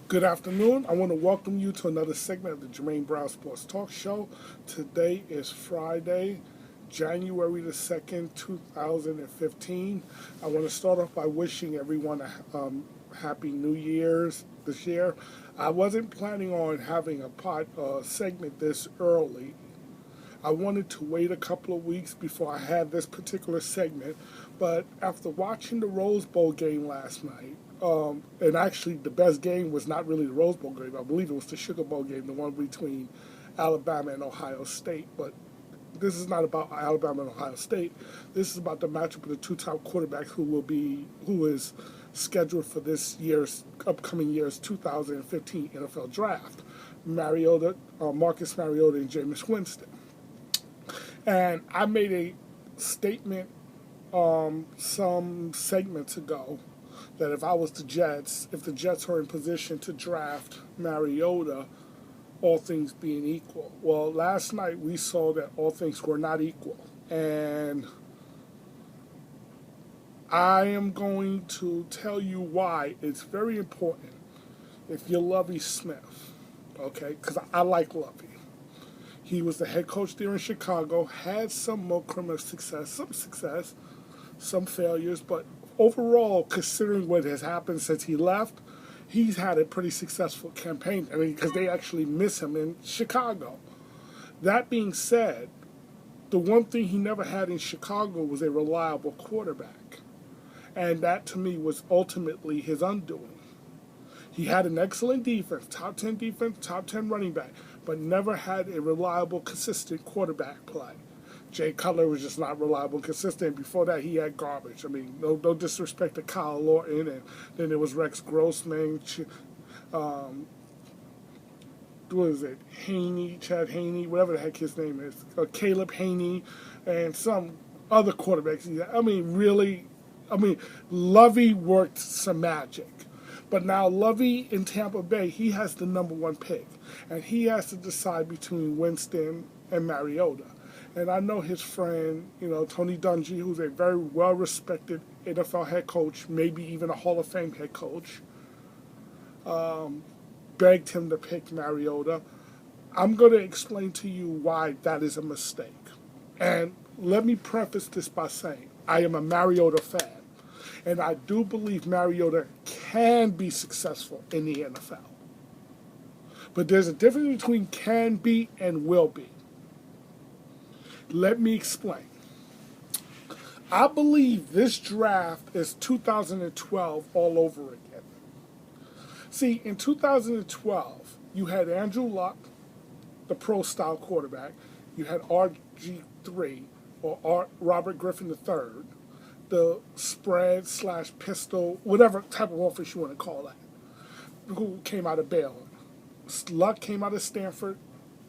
Good afternoon. I want to welcome you to another segment of the Jermaine Brown Sports Talk Show. Today is Friday, January the 2nd, 2015. I want to start off by wishing everyone a happy New Year's this year. I wasn't planning on having a segment this early. I wanted to wait a couple of weeks before I had this particular segment, but after watching the Rose Bowl game last night, and actually the best game was not really the Rose Bowl game. I believe it was the Sugar Bowl game, the one between Alabama and Ohio State. But this is not about Alabama and Ohio State. This is about the matchup of the two top quarterbacks who is scheduled for this year's upcoming year's 2015 NFL Draft. Marcus Mariota and Jameis Winston. And I made a statement some segments ago that if I was the Jets, if the Jets were in position to draft Mariota, all things being equal. Well, last night we saw that all things were not equal. And I am going to tell you why it's very important if you're Lovie Smith, okay? Because I like Lovie. He was the head coach there in Chicago, had some modicum of success, some failures, but overall, considering what has happened since he left, he's had a pretty successful campaign. I mean, because they actually miss him in Chicago. That being said, the one thing he never had in Chicago was a reliable quarterback. And that, to me, was ultimately his undoing. He had an excellent defense, top 10 running back, but never had a reliable, consistent quarterback play. Jay Cutler was just not reliable and consistent. Before that, he had garbage. I mean, no disrespect to Kyle Lawton, and then there was Rex Grossman, what is it, Chad Haney, whatever the heck his name is, Caleb Haney, and some other quarterbacks. Lovey worked some magic. But now Lovey in Tampa Bay, he has the number one pick, and he has to decide between Winston and Mariota. And I know his friend, Tony Dungy, who's a very well-respected NFL head coach, maybe even a Hall of Fame head coach, begged him to pick Mariota. I'm going to explain to you why that is a mistake. And let me preface this by saying I am a Mariota fan. And I do believe Mariota can be successful in the NFL. But there's a difference between can be and will be. Let me explain. I believe this draft is 2012 all over again. See, in 2012, you had Andrew Luck, the pro-style quarterback. You had RG3, or Robert Griffin III, the spread/pistol, whatever type of offense you want to call that, who came out of Baylor. Luck came out of Stanford.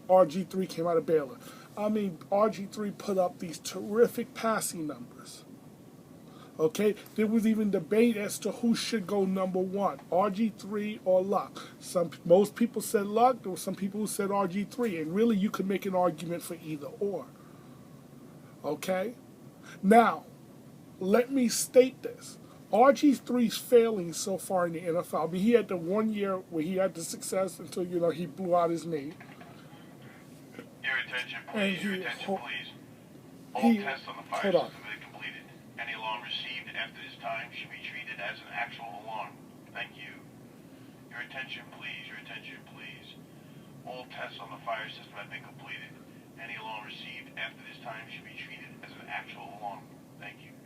RG3 came out of Baylor. I mean, RG3 put up these terrific passing numbers. Okay? There was even debate as to who should go number one, RG3 or Luck. Most people said Luck. There were some people who said RG3. And really, you could make an argument for either or. Okay? Now, let me state this. RG3's failing so far in the NFL. I mean, he had the 1 year where he had the success until, he blew out his knee. Your attention, please. Your attention, please. All tests on the fire system have been completed. Any alarm received after this time should be treated as an actual alarm. Thank you. Your attention, please. Your attention, please. All tests on the fire system have been completed. Any alarm received after this time should be treated as an actual alarm. Thank you.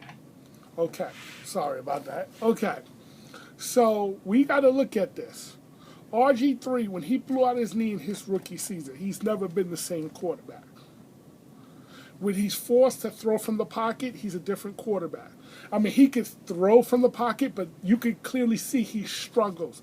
Okay, sorry about that. Okay, so we got to look at this. RG3, when he blew out his knee in his rookie season, he's never been the same quarterback. When he's forced to throw from the pocket, he's a different quarterback. I mean, he could throw from the pocket, but you could clearly see he struggles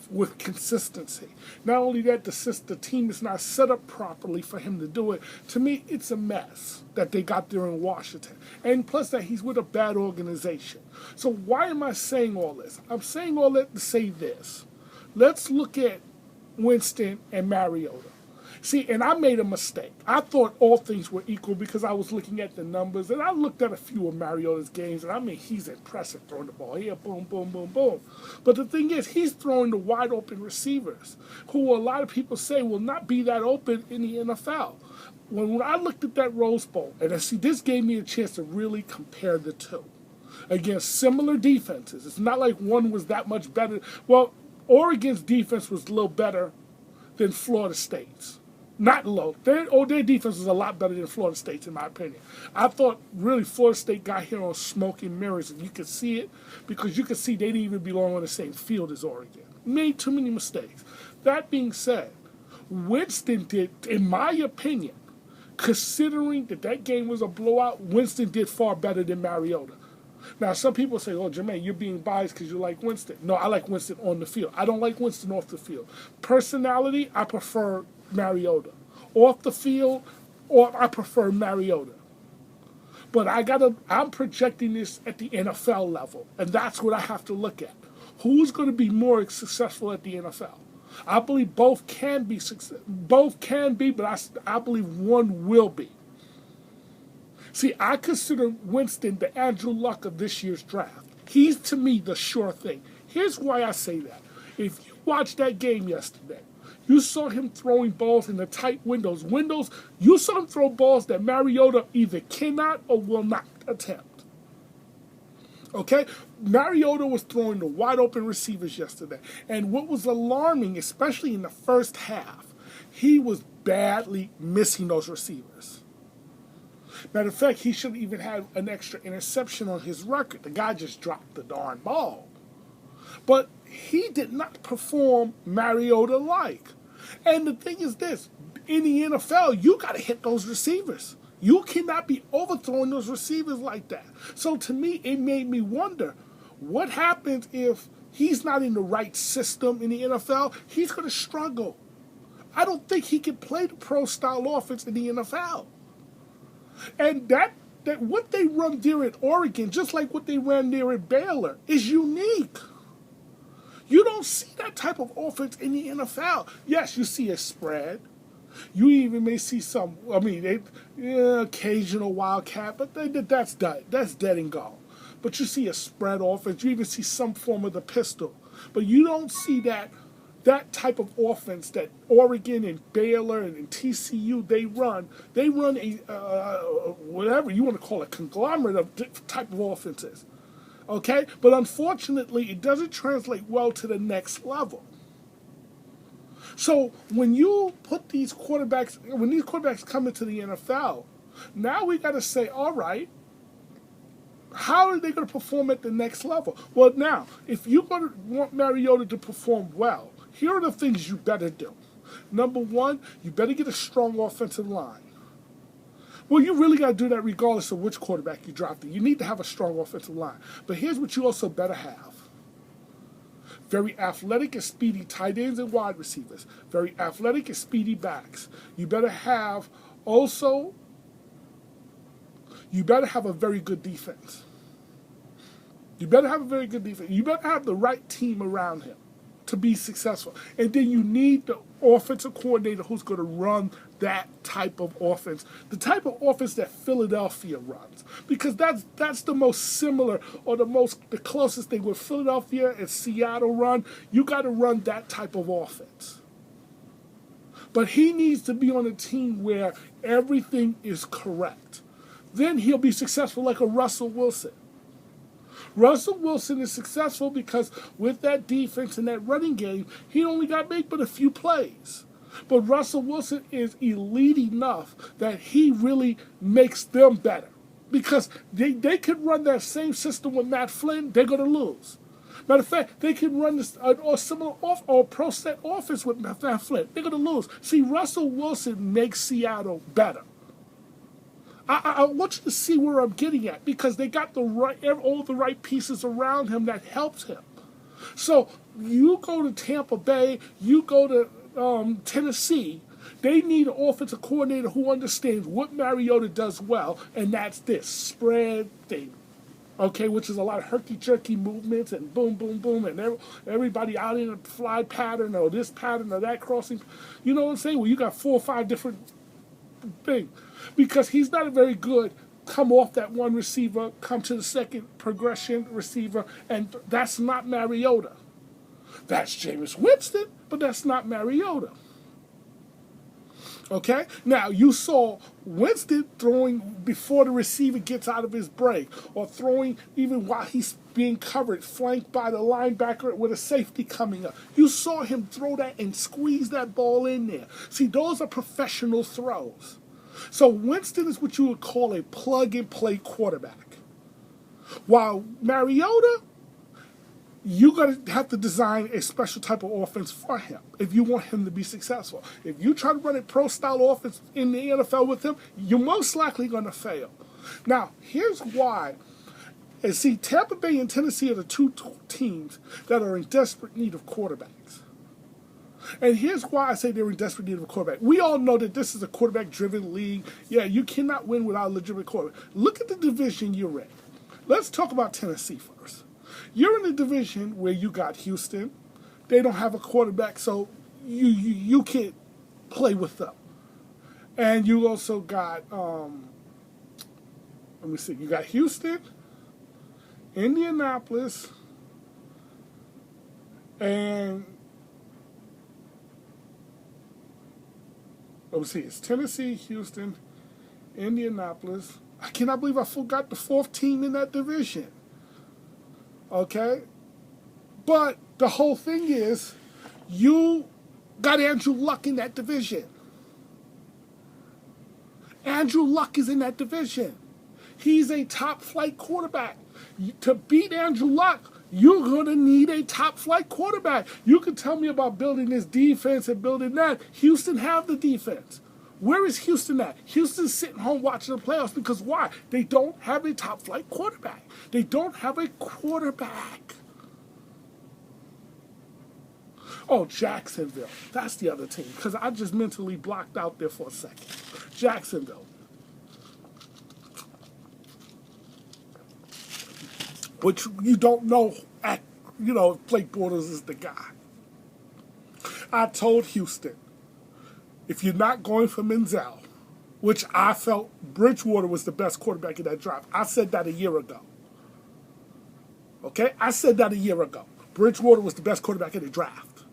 with consistency. Not only that, the team is not set up properly for him to do it. To me, it's a mess that they got there in Washington. And plus that, he's with a bad organization. So why am I saying all this? I'm saying all that to say this. Let's look at Winston and Mariota. See, and I made a mistake. I thought all things were equal because I was looking at the numbers, and I looked at a few of Mariota's games, and I mean, he's impressive throwing the ball here, boom, boom, boom, boom. But the thing is, he's throwing to wide open receivers, who a lot of people say will not be that open in the NFL. When I looked at that Rose Bowl, and I see this gave me a chance to really compare the two against similar defenses. It's not like one was that much better. Well, Oregon's defense was a little better than Florida State's. Not low. Their defense was a lot better than Florida State's, in my opinion. I thought really Florida State got here on smoke and mirrors, and you could see it because you could see they didn't even belong on the same field as Oregon. Made too many mistakes. That being said, Winston did, in my opinion, considering that game was a blowout, Winston did far better than Mariota. Now, some people say, oh, Jermaine, you're being biased because you like Winston. No, I like Winston on the field. I don't like Winston off the field. Personality, I prefer Mariota. Off the field, or I prefer Mariota. But I'm projecting this at the NFL level, and that's what I have to look at. Who's going to be more successful at the NFL? I believe both can be but I believe one will be. See, I consider Winston the Andrew Luck of this year's draft. He's, to me, the sure thing. Here's why I say that. If you watched that game yesterday, you saw him throwing balls in the tight windows. You saw him throw balls that Mariota either cannot or will not attempt. Okay? Mariota was throwing to wide open receivers yesterday. And what was alarming, especially in the first half, he was badly missing those receivers. Matter of fact, he should have even had an extra interception on his record. The guy just dropped the darn ball. But he did not perform Mariota-like. And the thing is this, in the NFL, you got to hit those receivers. You cannot be overthrowing those receivers like that. So to me, it made me wonder, what happens if he's not in the right system in the NFL? He's going to struggle. I don't think he can play the pro-style offense in the NFL. And that what they run there at Oregon, just like what they ran there at Baylor, is unique. You don't see that type of offense in the NFL. Yes, you see a spread. You even may see some, occasional wildcat, but that's dead and gone. But you see a spread offense. You even see some form of the pistol. But you don't see that type of offense that Oregon and Baylor and TCU, they run a, whatever you want to call it, conglomerate of type of offenses. Okay? But unfortunately, it doesn't translate well to the next level. So when you put when these quarterbacks come into the NFL, now we got to say, all right, how are they going to perform at the next level? Well, now, if you're going to want Mariota to perform well, here are the things you better do. Number one, you better get a strong offensive line. Well, you really got to do that regardless of which quarterback you drafted. You need to have a strong offensive line. But here's what you also better have. Very athletic and speedy tight ends and wide receivers. Very athletic and speedy backs. You better have a very good defense. You better have a very good defense. You better have the right team around him to be successful. And then you need the offensive coordinator who's going to run that type of offense, the type of offense that Philadelphia runs, because that's the most similar or the closest thing. With Philadelphia and Seattle run, you got to run that type of offense. But he needs to be on a team where everything is correct. Then he'll be successful like a Russell Wilson. Russell Wilson is successful because with that defense and that running game, he only got made but a few plays. But Russell Wilson is elite enough that he really makes them better. Because they could run that same system with Matt Flynn, they're going to lose. Matter of fact, they can run this or similar or pro set offense with Matt Flynn, they're going to lose. See, Russell Wilson makes Seattle better. I want you to see where I'm getting at, because they got all the right pieces around him that helps him. So you go to Tampa Bay, you go to Tennessee, they need an offensive coordinator who understands what Mariota does well, and that's this spread thing. okay, which is a lot of herky-jerky movements and boom, boom, boom, and everybody out in a fly pattern or this pattern or that crossing. You know what I'm saying? Well, you got 4 or 5 different things. Because he's not a very good come off that one receiver, come to the second progression receiver, and that's not Mariota. That's Jameis Winston, but that's not Mariota. Okay? Now, you saw Winston throwing before the receiver gets out of his break, or throwing even while he's being covered, flanked by the linebacker with a safety coming up. You saw him throw that and squeeze that ball in there. See, those are professional throws. So Winston is what you would call a plug-and-play quarterback. While Mariota, you're going to have to design a special type of offense for him if you want him to be successful. If you try to run a pro-style offense in the NFL with him, you're most likely going to fail. Now, here's why. And see, Tampa Bay and Tennessee are the two teams that are in desperate need of quarterbacks. And here's why I say they're in desperate need of a quarterback. We all know that this is a quarterback-driven league. Yeah, you cannot win without a legitimate quarterback. Look at the division you're in. Let's talk about Tennessee first. You're in a division where you got Houston. They don't have a quarterback, so you can't play with them. And you also got, let me see, you got Houston, Indianapolis, and let me see, it's Tennessee, Houston, Indianapolis. I cannot believe I forgot the 4th team in that division. Okay? But the whole thing is, you got Andrew Luck in that division. Andrew Luck is in that division. He's a top-flight quarterback. To beat Andrew Luck, you're going to need a top-flight quarterback. You can tell me about building this defense and building that. Houston have the defense. Where is Houston at? Houston's sitting home watching the playoffs because why? They don't have a top-flight quarterback. They don't have a quarterback. Oh, Jacksonville. That's the other team because I just mentally blocked out there for a second. Jacksonville. Which you don't know, if Blake Bortles is the guy. I told Houston, if you're not going for Menzel, which I felt Bridgewater was the best quarterback in that draft. I said that a year ago. Okay? I said that a year ago. Bridgewater was the best quarterback in the draft.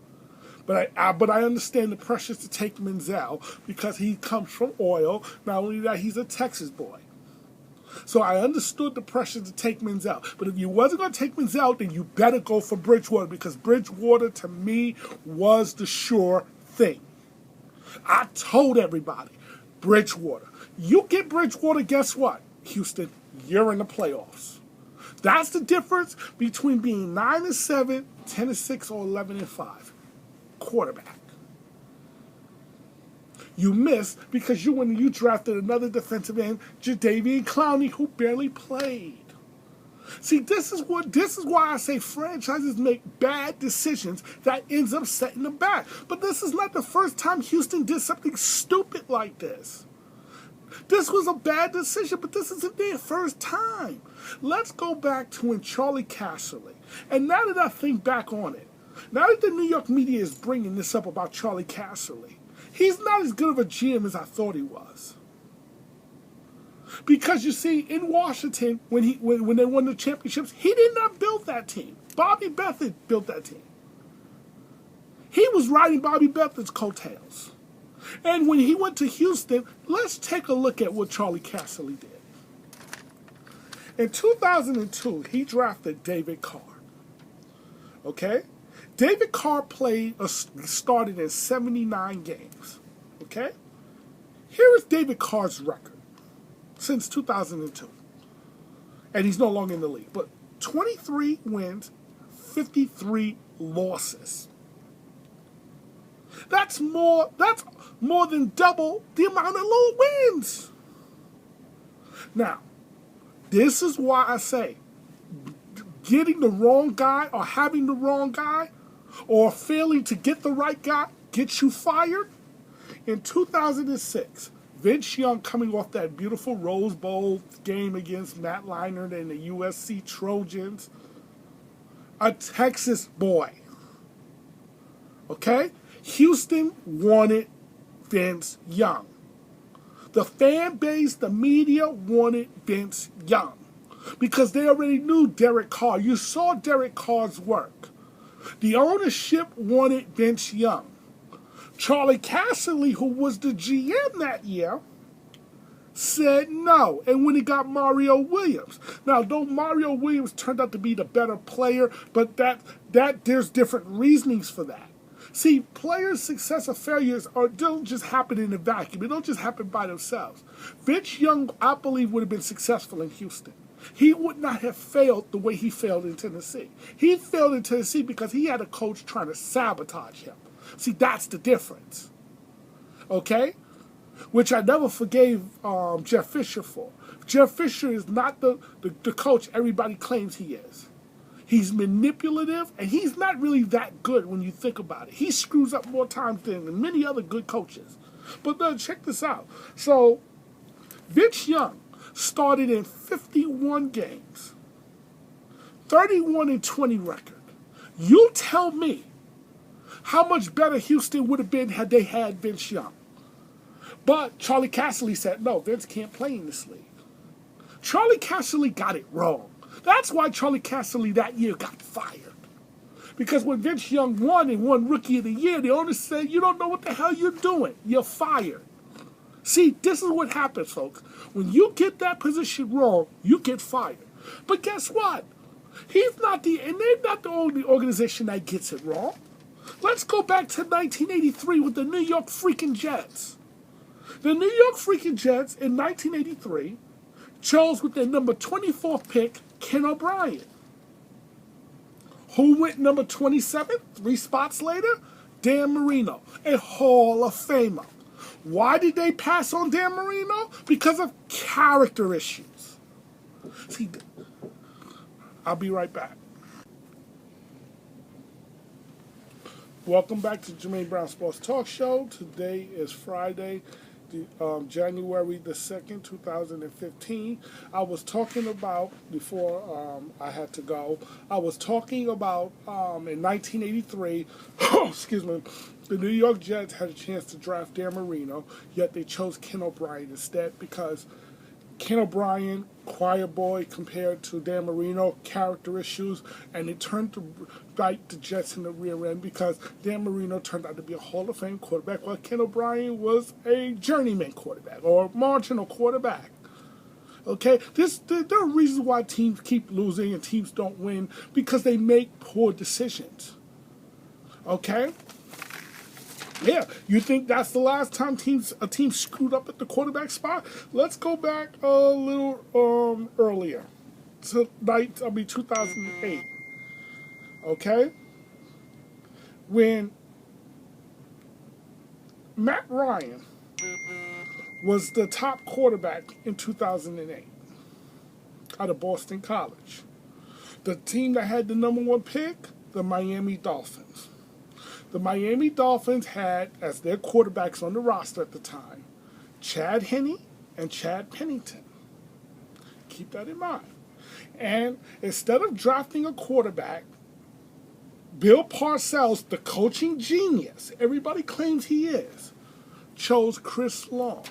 But I understand the pressures to take Menzel because he comes from oil. Not only that, he's a Texas boy. So I understood the pressure to take Menzel. But if you wasn't going to take Menzel, then you better go for Bridgewater because Bridgewater, to me, was the sure thing. I told everybody, Bridgewater. You get Bridgewater, guess what? Houston, you're in the playoffs. That's the difference between being 9-7, 10-6, or 11-5. Quarterback. You missed because you drafted another defensive end, Jadeveon Clowney, who barely played. See, this is why I say franchises make bad decisions that ends up setting them back. But this is not the first time Houston did something stupid like this. This was a bad decision, but this isn't their first time. Let's go back to when Charlie Casserly. And now that I think back on it, now that the New York media is bringing this up about Charlie Casserly, he's not as good of a GM as I thought he was. Because you see, in Washington, when they won the championships, he did not build that team. Bobby Beathard built that team. He was riding Bobby Beathard's coattails. And when he went to Houston, let's take a look at what Charlie Casserly did. In 2002, he drafted David Carr. Okay? David Carr started in 79 games. Okay? Here is David Carr's record since 2002. And he's no longer in the league. But 23 wins, 53 losses. That's more than double the amount of low wins. Now, this is why I say getting the wrong guy or having the wrong guy or failing to get the right guy gets you fired. In 2006, Vince Young coming off that beautiful Rose Bowl game against Matt Leinart and the USC Trojans. A Texas boy. Okay? Houston wanted Vince Young. The fan base, the media wanted Vince Young because they already knew Derek Carr. You saw Derek Carr's work. The ownership wanted Vince Young. Charlie Casserly, who was the GM that year, said no. And when he got Mario Williams. Now, though Mario Williams turned out to be the better player, but that there's different reasonings for that. See, players' success or failures don't just happen in a vacuum. They don't just happen by themselves. Vince Young, I believe, would have been successful in Houston. He would not have failed the way he failed in Tennessee. He failed in Tennessee because he had a coach trying to sabotage him. See, that's the difference. Okay? Which I never forgave Jeff Fisher for. Jeff Fisher is not the coach everybody claims he is. He's manipulative, and he's not really that good when you think about it. He screws up more times than many other good coaches. But check this out. So, Vince Young started in 51 games. 31-20 record. You tell me how much better Houston would have been had they had Vince Young. But Charlie Casserly said, no, Vince can't play in this league. Charlie Casserly got it wrong. That's why Charlie Casserly that year got fired. Because when Vince Young won and won Rookie of the Year, the owner said, you don't know what the hell you're doing. You're fired. See, this is what happens, folks. When you get that position wrong, you get fired. But guess what? They're not the only organization that gets it wrong. Let's go back to 1983 with the New York freaking Jets. The New York freaking Jets in 1983 chose with their number 24 pick, Ken O'Brien. Who went number 27? 3 spots later? Dan Marino, a Hall of Famer. Why did they pass on Dan Marino? Because of character issues. See, I'll be right back. Welcome back to Jermaine Brown Sports Talk Show. Today is Friday, January the 2nd, 2015. I was talking about, before I had to go, I was talking about in 1983, excuse me, the New York Jets had a chance to draft Dan Marino, yet they chose Ken O'Brien instead because Ken O'Brien, quiet boy compared to Dan Marino, character issues, and it turned to bite the Jets in the rear end because Dan Marino turned out to be a Hall of Fame quarterback while Ken O'Brien was a journeyman quarterback or marginal quarterback. Okay, there are reasons why teams keep losing and teams don't win because they make poor decisions. Okay? Yeah, you think that's the last time a team screwed up at the quarterback spot? Let's go back a little earlier to 2008. Okay, when Matt Ryan was the top quarterback in 2008 out of Boston College. The team that had the number 1 pick, the Miami Dolphins. The Miami Dolphins had, as their quarterbacks on the roster at the time, Chad Henne and Chad Pennington. Keep that in mind. And instead of drafting a quarterback, Bill Parcells, the coaching genius, everybody claims he is, chose Chris Long,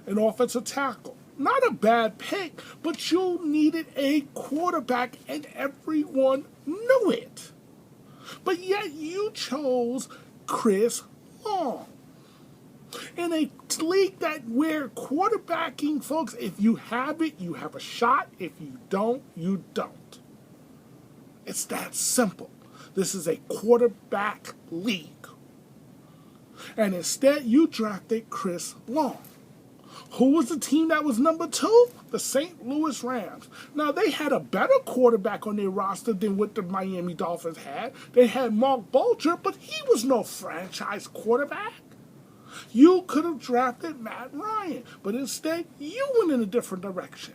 an offensive tackle. Not a bad pick, but you needed a quarterback and everyone knew it. But yet you chose Chris Long. In a league where quarterbacking, folks, if you have it, you have a shot. If you don't, you don't. It's that simple. This is a quarterback league. And instead, you drafted Chris Long. Who was the team that was number 2? The St. Louis Rams. Now, they had a better quarterback on their roster than what the Miami Dolphins had. They had Mark Bulger, but he was no franchise quarterback. You could have drafted Matt Ryan, but instead, you went in a different direction.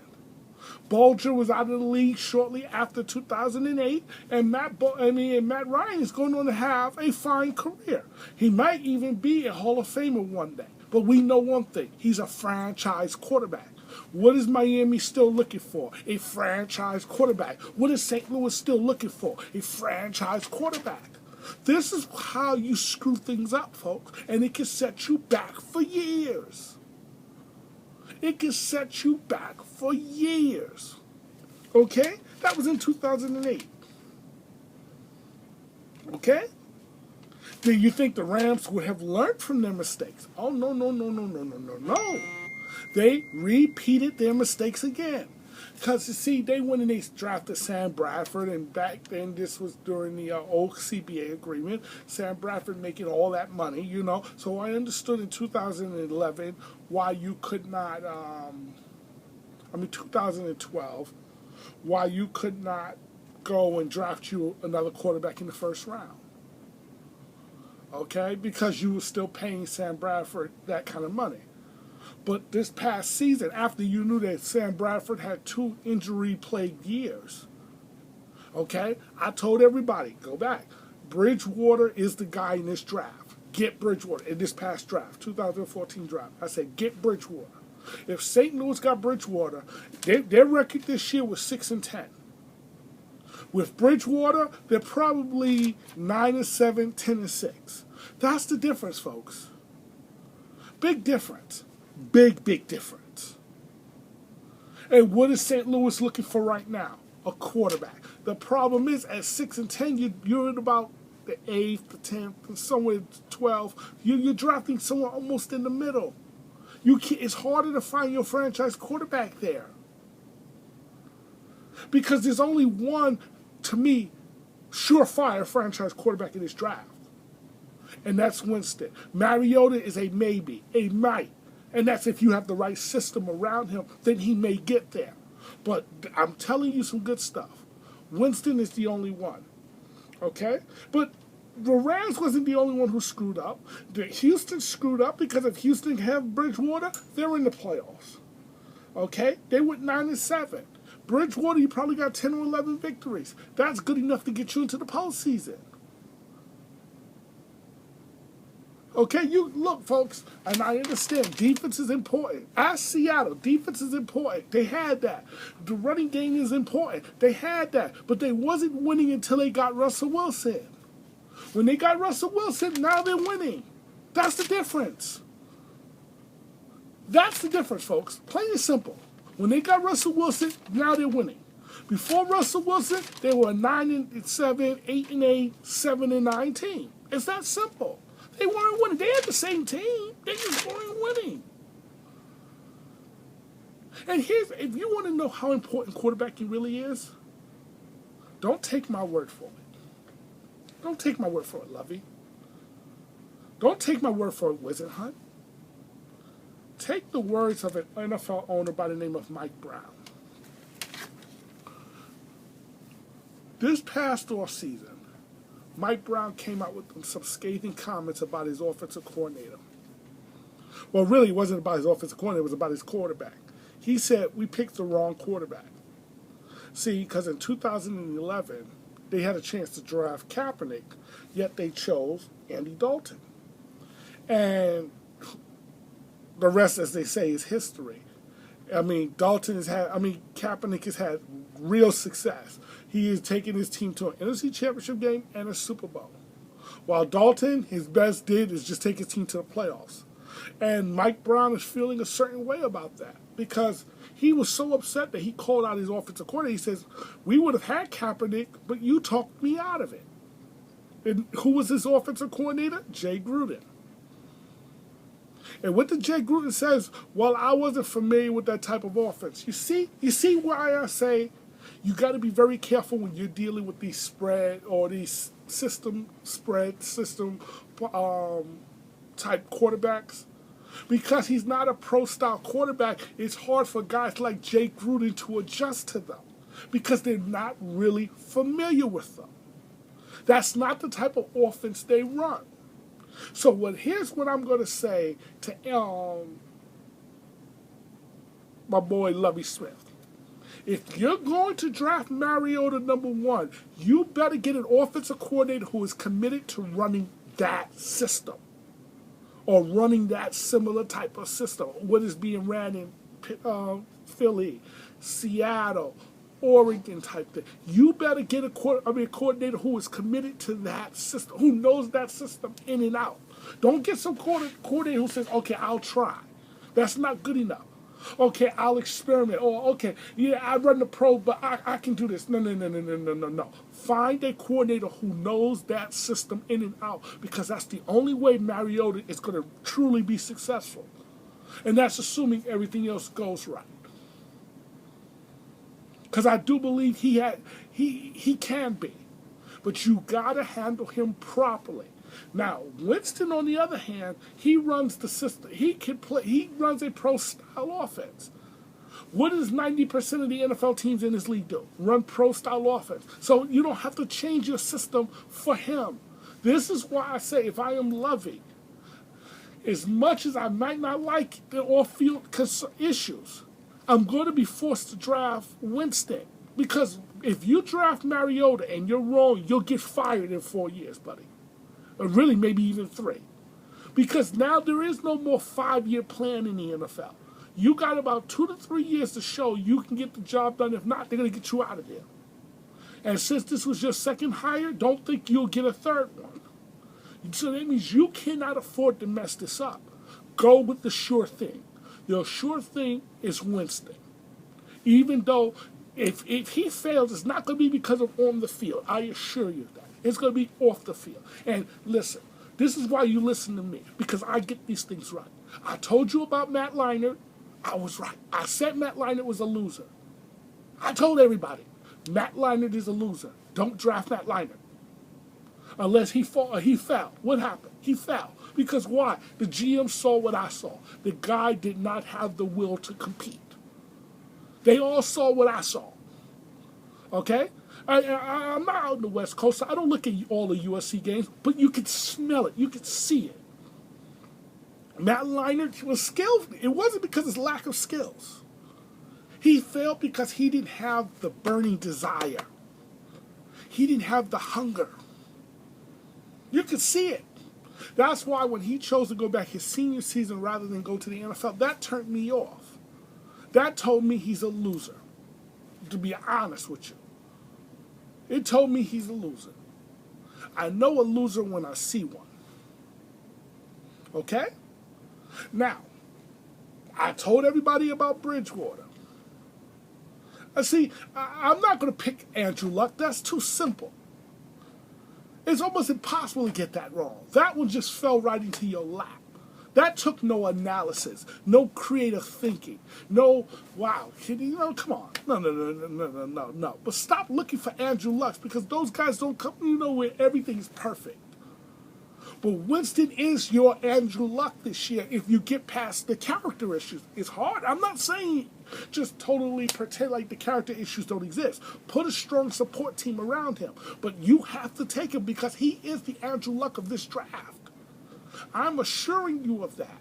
Bulger was out of the league shortly after 2008, and Matt Ryan is going on to have a fine career. He might even be a Hall of Famer one day. But we know one thing. He's a franchise quarterback. What is Miami still looking for? A franchise quarterback. What is St. Louis still looking for? A franchise quarterback. This is how you screw things up, folks. And it can set you back for years. It can set you back for years. Okay? That was in 2008. Okay? Do you think the Rams would have learned from their mistakes? Oh, no, no, no, no, no, no, no, no. They repeated their mistakes again. Because, you see, they went and they drafted Sam Bradford, and back then this was during the old CBA agreement. Sam Bradford making all that money, you know. So I understood in 2011 why you could not, 2012, why you could not go and draft you another quarterback in the first round. Okay? Because you were still paying Sam Bradford that kind of money. But this past season, after you knew that Sam Bradford had 2 injury-plagued years, okay, I told everybody, go back. Bridgewater is the guy in this draft. Get Bridgewater in this past draft, 2014 draft. I said, get Bridgewater. If St. Louis got Bridgewater, their record this year was 6-10. With Bridgewater, they're probably 9-7, 10-6. That's the difference, folks. Big difference. Big, big difference. And what is St. Louis looking for right now? A quarterback. The problem is, at 6-10, you're at about the 8th, the 10th, and somewhere 12th. You're drafting someone almost in the middle. It's harder to find your franchise quarterback there. Because there's only one, to me, surefire franchise quarterback in this draft. And that's Winston. Mariota is a maybe, a might. And that's if you have the right system around him, then he may get there. But I'm telling you some good stuff. Winston is the only one. Okay? But the Rams wasn't the only one who screwed up. Houston screwed up because if Houston have Bridgewater, they're in the playoffs. Okay? They went 9-7. Bridgewater, you probably got 10 or 11 victories. That's good enough to get you into the postseason. Okay, you look, folks, and I understand defense is important. Ask Seattle, defense is important. They had that. The running game is important. They had that, but they wasn't winning until they got Russell Wilson. When they got Russell Wilson, now they're winning. That's the difference. That's the difference, folks. Plain and simple. When they got Russell Wilson, now they're winning. Before Russell Wilson, they were 9-7, 8-8, 7-9 team. It's that simple. They weren't winning. They had the same team. They just weren't winning. And if you want to know how important quarterbacking really is, don't take my word for it. Don't take my word for it, Lovey. Don't take my word for it, Wizard Hunt. Take the words of an NFL owner by the name of Mike Brown. This past offseason, Mike Brown came out with some scathing comments about his offensive coordinator. Well, really, it wasn't about his offensive coordinator. It was about his quarterback. He said, we picked the wrong quarterback. See, because in 2011, they had a chance to draft Kaepernick, yet they chose Andy Dalton. And the rest, as they say, is history. I mean, Kaepernick has had real success. He has taken his team to an NFC Championship game and a Super Bowl. While Dalton, his best did is just take his team to the playoffs. And Mike Brown is feeling a certain way about that because he was so upset that he called out his offensive coordinator. He says, we would have had Kaepernick, but you talked me out of it. And who was his offensive coordinator? Jay Gruden. And what the Jay Gruden says, well, I wasn't familiar with that type of offense. You see why I say you got to be very careful when you're dealing with these spread or these system type quarterbacks. Because he's not a pro-style quarterback, it's hard for guys like Jay Gruden to adjust to them because they're not really familiar with them. That's not the type of offense they run. So here's what I'm going to say to my boy Lovie Smith. If you're going to draft Mariota #1, you better get an offensive coordinator who is committed to running that system. or running that similar type of system. What is being ran in Philly, Seattle, Oregon type thing. You better get a coordinator who is committed to that system, who knows that system in and out. Don't get some coordinator who says, okay, I'll try. That's not good enough. Okay, I'll experiment. Or, okay, yeah, I run the pro, but I can do this. No. Find a coordinator who knows that system in and out, because that's the only way Mariota is going to truly be successful. And that's assuming everything else goes right. Because I do believe he can be. But you got to handle him properly. Now, Winston, on the other hand, he runs the system. He runs a pro-style offense. What does 90% of the NFL teams in this league do? Run pro-style offense. So you don't have to change your system for him. This is why I say, if I am Lovey, as much as I might not like the off-field issues, I'm going to be forced to draft Winston. Because if you draft Mariota and you're wrong, you'll get fired in 4 years, buddy. Or really, maybe even 3. Because now there is no more 5-year plan in the NFL. You got about 2 to 3 years to show you can get the job done. If not, they're going to get you out of there. And since this was your second hire, don't think you'll get a third one. So that means you cannot afford to mess this up. Go with the sure thing. Your sure thing is Winston. Even though if he fails, it's not going to be because of on the field. I assure you that. It's going to be off the field. And listen, this is why you listen to me, because I get these things right. I told you about Matt Leinart. I was right. I said Matt Leinart was a loser. I told everybody, Matt Leinart is a loser. Don't draft Matt Leinart. Unless he fell. What happened? He fell. Because why? The GM saw what I saw. The guy did not have the will to compete. They all saw what I saw. Okay? I'm not out in the West Coast, so I don't look at all the USC games, but you can smell it. You can see it. Matt Leinart was skilled. It wasn't because of his lack of skills. He failed because he didn't have the burning desire. He didn't have the hunger. You could see it. That's why when he chose to go back his senior season rather than go to the NFL, that turned me off. That told me he's a loser, to be honest with you. It told me he's a loser. I know a loser when I see one. Okay? Now, I told everybody about Bridgewater. See, I'm not going to pick Andrew Luck. That's too simple. It's almost impossible to get that wrong. That one just fell right into your lap. That took no analysis, no creative thinking, no, wow, come on. No. But stop looking for Andrew Luck, because those guys don't come, where everything's perfect. But Winston is your Andrew Luck this year if you get past the character issues. It's hard. I'm not saying just totally pretend like the character issues don't exist. Put a strong support team around him. But you have to take him because he is the Andrew Luck of this draft. I'm assuring you of that.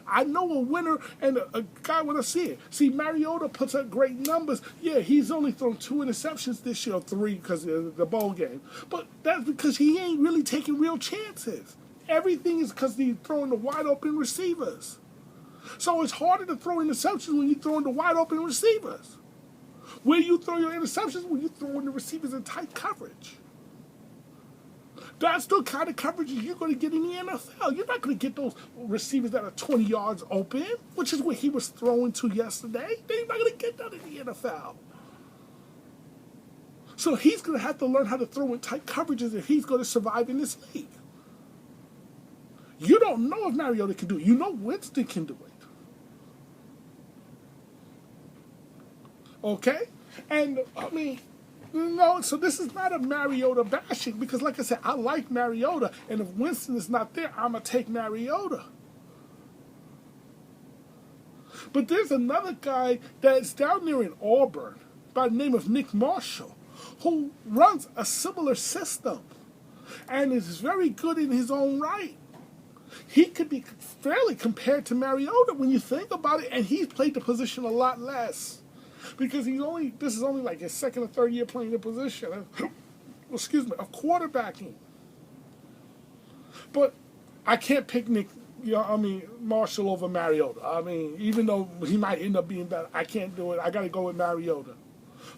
I know a winner and a guy when I see it. See, Mariota puts up great numbers. Yeah, he's only thrown 2 interceptions this year, 3 because of the bowl game. But that's because he ain't really taking real chances. Everything is because he's throwing the wide open receivers. So it's harder to throw interceptions when you're throwing the wide open receivers. Where you throw your interceptions when you're throwing the receivers in tight coverage. That's the kind of coverage you're going to get in the NFL. You're not going to get those receivers that are 20 yards open, which is what he was throwing to yesterday. They're not going to get that in the NFL. So he's going to have to learn how to throw in tight coverages if he's going to survive in this league. You don't know if Mariota can do it. You know Winston can do it. Okay? And, so this is not a Mariota bashing, because like I said, I like Mariota, and if Winston is not there, I'm going to take Mariota. But there's another guy that's down there in Auburn by the name of Nick Marshall who runs a similar system and is very good in his own right. He could be fairly compared to Mariota when you think about it, and he's played the position a lot less. Because this is only like his second or third year playing the position of quarterbacking. But I can't pick Nick I mean, Marshall over Mariota. I mean, even though he might end up being better, I can't do it. I got to go with Mariota.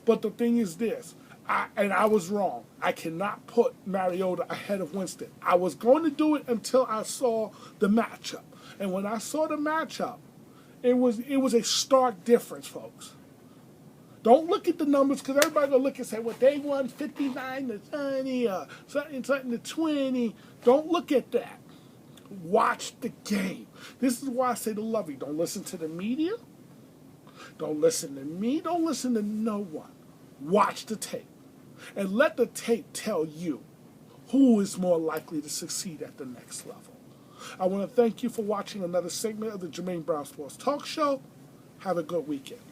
But the thing is this, I was wrong. I cannot put Mariota ahead of Winston. I was going to do it until I saw the matchup. And when I saw the matchup, it was a stark difference, folks. Don't look at the numbers because everybody gonna look and say, well, they won 59-30 or something to 20. Don't look at that. Watch the game. This is why I say to Lovey, don't listen to the media. Don't listen to me. Don't listen to no one. Watch the tape. And let the tape tell you who is more likely to succeed at the next level. I want to thank you for watching another segment of the Jermaine Brown Sports Talk Show. Have a good weekend.